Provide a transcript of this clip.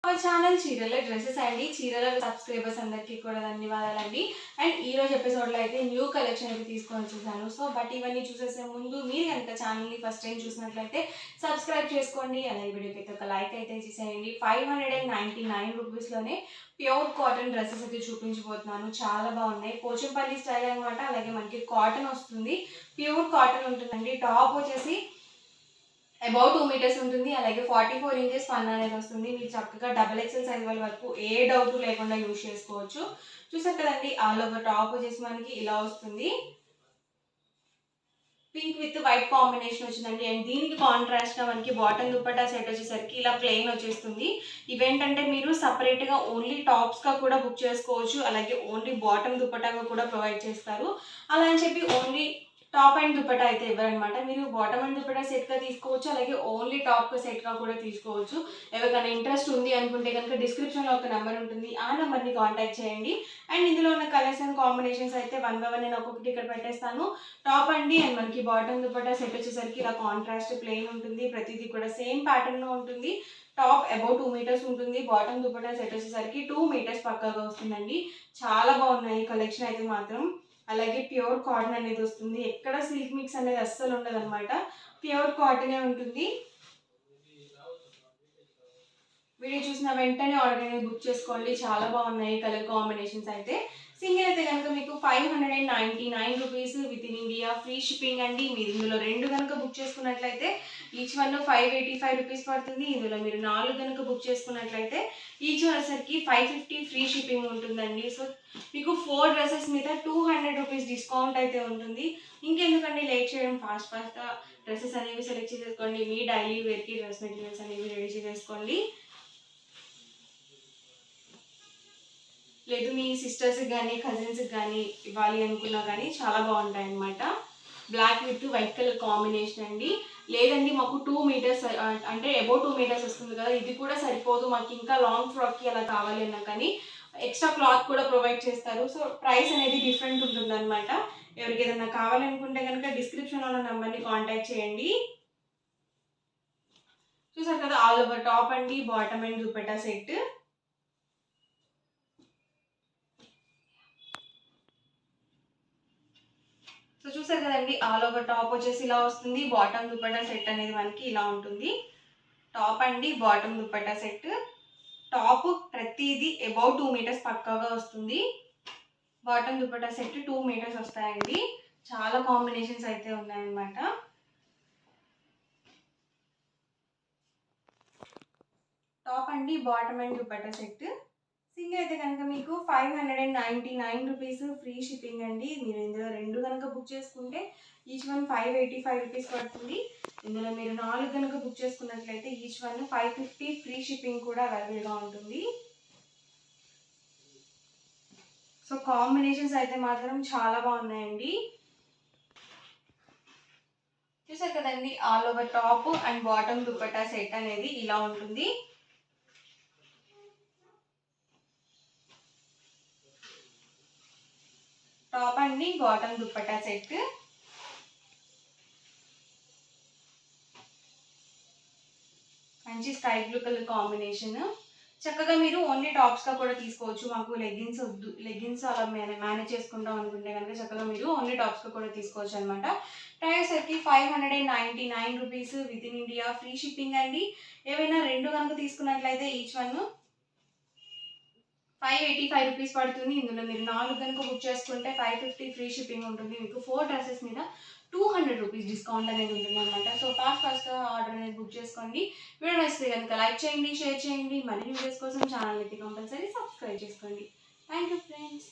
Our channel చీరల dresses అండి. చీరల సబ్స్క్రైబర్స్ అందరికీ కూడా ధన్యవాదాలండి. అండ్ ఈరోజు ఎపిసోడ్లో అయితే న్యూ కలెక్షన్ అయితే తీసుకొని వచ్చేసాను. బట్ ఇవన్నీ చూసేసే ముందు మీరు కనుక ఛానల్ని ఫస్ట్ టైం చూసినట్లయితే సబ్స్క్రైబ్ చేసుకోండి. అలాగే వీడియోకి అయితే ఒక లైక్ అయితే చేసేయండి. 599 రూపీస్లోనే ప్యూర్ కాటన్ డ్రెస్సెస్ అయితే చూపించబోతున్నాను. చాలా బాగున్నాయి. పోచంపల్లి స్టైల్ అనమాట. అలాగే మనకి కాటన్ వస్తుంది, ప్యూర్ కాటన్ ఉంటుందండి. టాప్ వచ్చేసి అబౌట్ 2 మీటర్స్ ఉంటుంది. అలాగే 44 ఇంచెస్ పన్నా అనేది వస్తుంది. మీరు చక్కగా డబుల్ ఎక్సెల్ సైజ్ వాళ్ళ వరకు ఏ డౌట్ లేకుండా యూజ్ చేసుకోవచ్చు. చూసారు కదండి, ఆల్ ఓవర్ టాప్ వచ్చేసి మనకి ఇలా వస్తుంది. పింక్ విత్ వైట్ కాంబినేషన్ వచ్చిందండి. అండ్ దీనికి కాంట్రాస్ట్గా మనకి బాటమ్ దుపట్టా సెట్ వచ్చేసరికి ఇలా ప్లెయిన్ వచ్చేస్తుంది. ఇవేంటంటే మీరు సపరేట్గా ఓన్లీ టాప్స్గా కూడా బుక్ చేసుకోవచ్చు. అలాగే ఓన్లీ బాటమ్ దుపట్టాగా కూడా ప్రొవైడ్ చేస్తారు. అలా అని చెప్పి ఓన్లీ టాప్ అండ్ దుపట్టా అయితే ఇవ్వరనమాట. మీరు బాటమ్ అండ్ దుపట్టా సెట్గా తీసుకోవచ్చు. అలాగే ఓన్లీ టాప్ సెట్గా కూడా తీసుకోవచ్చు. ఎవరికైనా ఇంట్రెస్ట్ ఉంది అనుకుంటే కనుక డిస్క్రిప్షన్లో ఒక నెంబర్ ఉంటుంది. ఆ నెంబర్ని కాంటాక్ట్ చేయండి. అండ్ ఇందులో ఉన్న కలర్స్ అండ్ కాంబినేషన్స్ అయితే 1 by 1 నేను ఒక్కొక్కటి ఇక్కడ పెట్టేస్తాను. టాప్ అండి అండ్ మనకి బాటమ్ దుపట్టా సెట్ వచ్చేసరికి ఇలా కాంట్రాస్ట్ ప్లెయిన్ ఉంటుంది. ప్రతిదీ కూడా సేమ్ ప్యాటర్న్లో ఉంటుంది. టాప్ అబౌట్ 2 మీటర్స్ ఉంటుంది. బాటమ్ దుపట్టా సెట్ వచ్చేసరికి 2 మీటర్స్ పక్కాగా వస్తుందండి. చాలా బాగున్నాయి కలెక్షన్ అయితే మాత్రం. అలాగే ప్యూర్ కాటన్ అనేది వస్తుంది. ఎక్కడ సిల్క్ మిక్స్ అనేది అస్సలు ఉండదు అనమాట. ప్యూర్ కాటనే ఉంటుంది. వీడియో చూసిన వెంటనే ఆర్డర్ అనేది బుక్ చేసుకోండి. చాలా బాగున్నాయి కలర్ కాంబినేషన్స్ అయితే. సింగిల్ అయితే కనుక మీకు 599 rupees with in India free shipping అండి. మీరు ఇందులో 2 కనుక బుక్ చేసుకున్నట్లయితే ఈచ్ వన్ 585 రూపీస్ పడుతుంది. ఇందులో మీరు 4 కనుక బుక్ చేసుకున్నట్లయితే ఈచ్ వచ్చేసరికి 550 ఫ్రీ షిప్పింగ్ ఉంటుందండి. సో మీకు 4 డ్రెస్సెస్ మీద 200 రూపీస్ డిస్కౌంట్ అయితే ఉంటుంది. ఇంకెందుకండి లేట్ చేయడం, ఫాస్ట్గా డ్రెస్సెస్ అనేవి సెలెక్ట్ చేసేసుకోండి. మీ డైలీ వేర్కి డ్రెస్ మెటీరియల్స్ అనేవి రెడీ చేసేసుకోండి. లేదు మీ సిస్టర్స్కి కానీ కజిన్స్కి కానీ ఇవ్వాలి అనుకున్నా కానీ చాలా బాగుంటాయి అన్నమాట. Black with white colour combination అండి. లేదండి మాకు 2 మీటర్స్ అంటే అబౌట్ 2 మీటర్స్ వస్తుంది కదా, ఇది కూడా సరిపోదు, మాకు ఇంకా లాంగ్ ఫ్రాక్కి అలా కావాలి అన్నా కానీ ఎక్స్ట్రా క్లాత్ కూడా ప్రొవైడ్ చేస్తారు. సో ప్రైస్ అనేది డిఫరెంట్ ఉంటుంది అనమాట. ఎవరికి ఏదైనా కావాలనుకుంటే కనుక డిస్క్రిప్షన్లో ఉన్న నెంబర్ని కాంటాక్ట్ చేయండి. చూసారు కదా, ఆల్ ఓవర్ టాప్ అండి, bottom and dupatta set. So చూసారు కదండి, ఆల్ ఓవర్ టాప్ వచ్చేసి ఇలా వస్తుంది. బాటమ్ దుపట్టా సెట్ అనేది మనకి ఇలా ఉంటుంది. టాప్ అండి, బాటమ్ దుపట్టా సెట్. టాప్ ప్రతిదీ అబౌట్ 2 మీటర్స్ పక్కాగా వస్తుంది. బాటమ్ దుపట్టా సెట్ 2 మీటర్స్ వస్తాయండి. చాలా కాంబినేషన్స్ అయితే ఉన్నాయన్నమాట. టాప్ అండి, bottom and dupatta set. Single అయితే కనుక మీకు 599 రూపీస్ ఫ్రీ షిప్పింగ్ అండి. మీరు ఇందులో 2 కనుక బుక్ చేసుకుంటే ఈచ్ వన్ 585 రూపీస్ పడుతుంది. ఇందులో మీరు 4 కనుక బుక్ చేసుకున్నట్లయితే ఈచ్ వన్ 550 ఫ్రీ షిప్పింగ్ కూడా అవైలబుల్గా ఉంటుంది. సో కాంబినేషన్స్ అయితే మాత్రం చాలా బాగున్నాయండి. చూసారు కదండి, all over top and bottom dupatta set అనేది ఇలా ఉంటుంది. టాప్ అండి, బాటమ్ దుపట్టా సెట్. మంచి స్కై బ్లూ కలర్ కాంబినేషన్. చక్కగా మీరు ఓన్లీ టాప్స్గా కూడా తీసుకోవచ్చు. మాకు లెగ్గిన్స్ వద్దు, లెగ్గిన్స్ అలా మేనేజ్ చేసుకుంటాం అనుకుంటే కనుక చక్కగా మీరు ఓన్లీ టాప్స్గా కూడా తీసుకోవచ్చు అనమాట. ప్రైస్ వచ్చి 599 rupees with in India free shipping అండి. ఏవైనా 2 కనుక తీసుకున్నట్లయితే ఈచ్ వన్ 585 రూపీస్ పడుతుంది. ఇందులో మీరు 4 కనుక బుక్ చేసుకుంటే 550 ఫ్రీ షిప్పింగ్ ఉంటుంది. మీకు 4 డ్రెస్సెస్ మీద 200 రూపీస్ డిస్కౌంట్ అనేది ఉంటుంది అనమాట. సో ఫాస్ట్గా ఆర్డర్ అనేది బుక్ చేసుకోండి. వీడియో నచ్చితే కనుక లైక్ చేయండి, షేర్ చేయండి. మరిన్ని వీడియోస్ కోసం ఛానల్ అయితే కంపల్సరీ సబ్స్క్రైబ్ చేసుకోండి. Thank you friends.